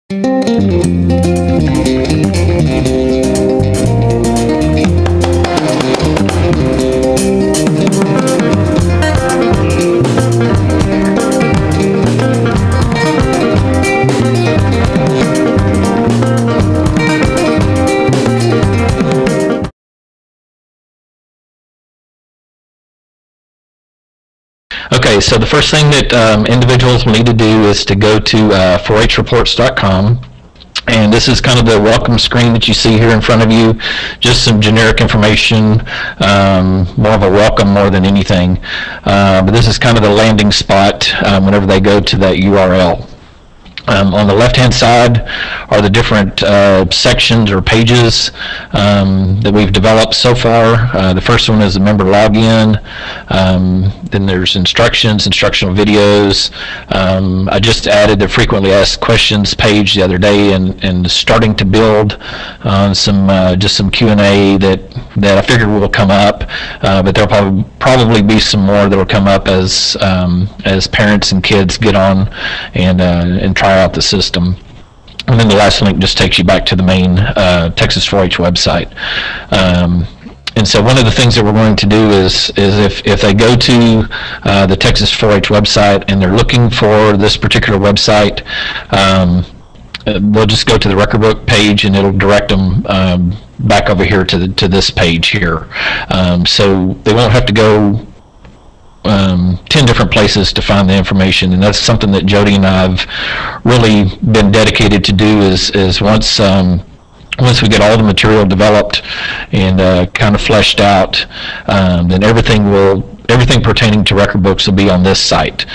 Okay, so the first thing that individuals will need to do is to go to 4hreports.com. And this is kind of the welcome screen that you see here in front of you, just some generic information, more of a welcome more than anything. But this is kind of the landing spot whenever they go to that URL. On the left-hand side are the different sections or pages that we've developed so far. The first one is the member login. Then there's instructions, instructional videos. I just added the frequently asked questions page the other day and starting to build some just some Q&A that I figured will come up, but there'll probably be some more that will come up as parents and kids get on and try out the system. And then the last link just takes you back to the main Texas 4-H website. And so one of the things that we're going to do is if they go to the Texas 4-H website and they're looking for this particular website, they'll just go to the record book page and it'll direct them back over here to this page here. So they won't have to go 10 different places to find the information, and that's something that Jody and I have really been dedicated to do is once we get all the material developed and kind of fleshed out, then everything pertaining to record books will be on this site,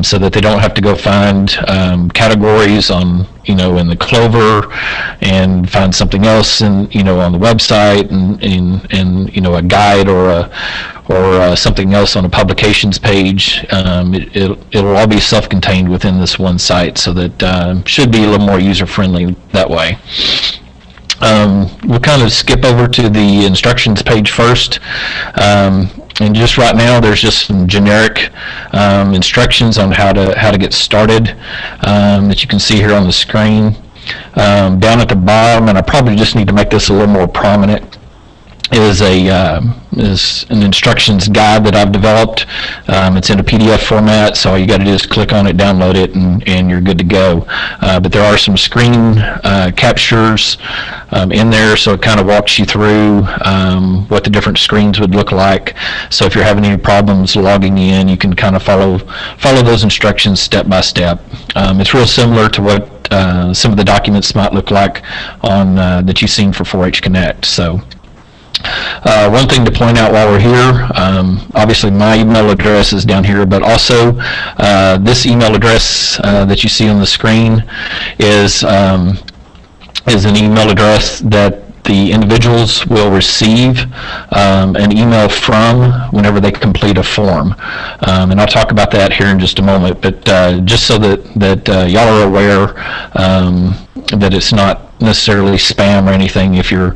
so that they don't have to go find categories on in the Clover and find something else on the website and a guide or something else on a publications page. It'll all be self-contained within this one site, so that should be a little more user-friendly that way. We'll kind of skip over to the instructions page first. And just right now, there's just some generic instructions on how to get started that you can see here on the screen. Down at the bottom, and I probably just need to make this a little more prominent, is an instructions guide that I've developed. It's in a PDF format, so all you got to do is click on it, download it, and you're good to go. But there are some screen captures in there, so it kind of walks you through what the different screens would look like. So if you're having any problems logging in, you can kind of follow those instructions step by step. It's real similar to what some of the documents might look like on that you've seen for 4-H Connect. So. One thing to point out while we're here, obviously my email address is down here, but also this email address that you see on the screen is an email address that the individuals will receive an email from whenever they complete a form. And I'll talk about that here in just a moment, but just so that y'all are aware that it's not necessarily spam or anything if you're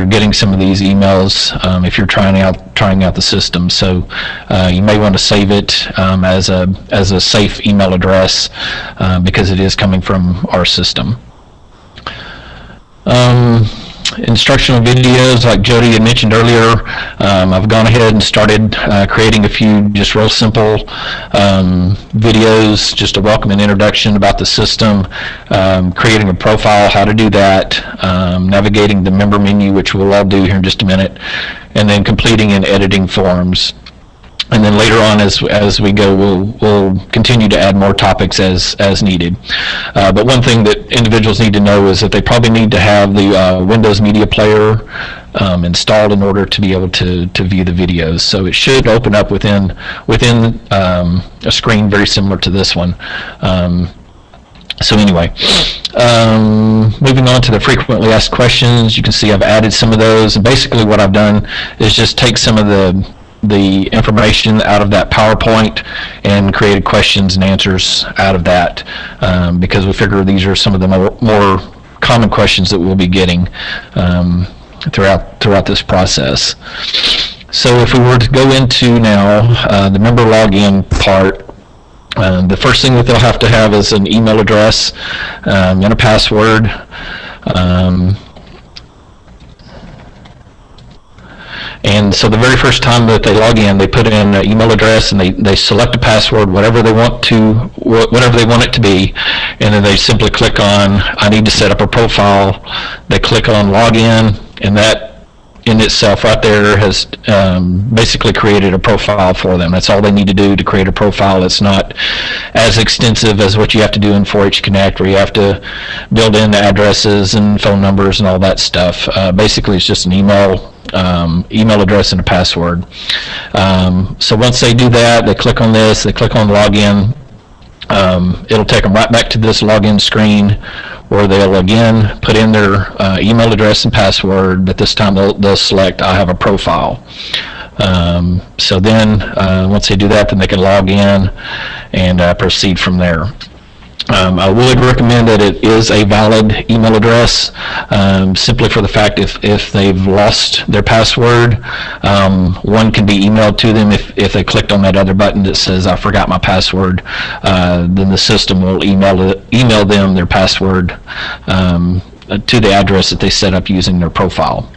getting some of these emails, if you're trying out the system. So you may want to save it as a safe email address because it is coming from our system. Instructional videos, like Jody had mentioned earlier, I've gone ahead and started creating a few just real simple videos, just a welcome and introduction about the system, creating a profile, how to do that, navigating the member menu, which we'll all do here in just a minute, and then completing and editing forms. And then later on, as we go, we'll continue to add more topics as needed. But one thing that individuals need to know is that they probably need to have the Windows Media Player installed in order to be able to view the videos. So it should open up within a screen very similar to this one. So anyway, moving on to the frequently asked questions, you can see I've added some of those. And basically what I've done is just take some of the information out of that PowerPoint and created questions and answers out of that, because we figure these are some of the more common questions that we'll be getting throughout this process. So if we were to go into now the member login part, The first thing that they'll have to have is an email address and a password. And so the very first time that they log in, they put in an email address and they select a password, whatever they want it to be, and then they simply click on, I need to set up a profile. They click on login, and that in itself right there has basically created a profile for them. That's all they need to do to create a profile. It's not as extensive as what you have to do in 4-H Connect, where you have to build in addresses and phone numbers and all that stuff. Basically, it's just an email address and a password. So once they do that, they click on this, they click on login. It'll take them right back to this login screen, where they'll again put in their email address and password, but this time they'll select I have a profile. So then once they do that, then they can log in and proceed from there. I would recommend that it is a valid email address, simply for the fact if they've lost their password, one can be emailed to them. If they clicked on that other button that says I forgot my password, then the system will email them their password to the address that they set up using their profile.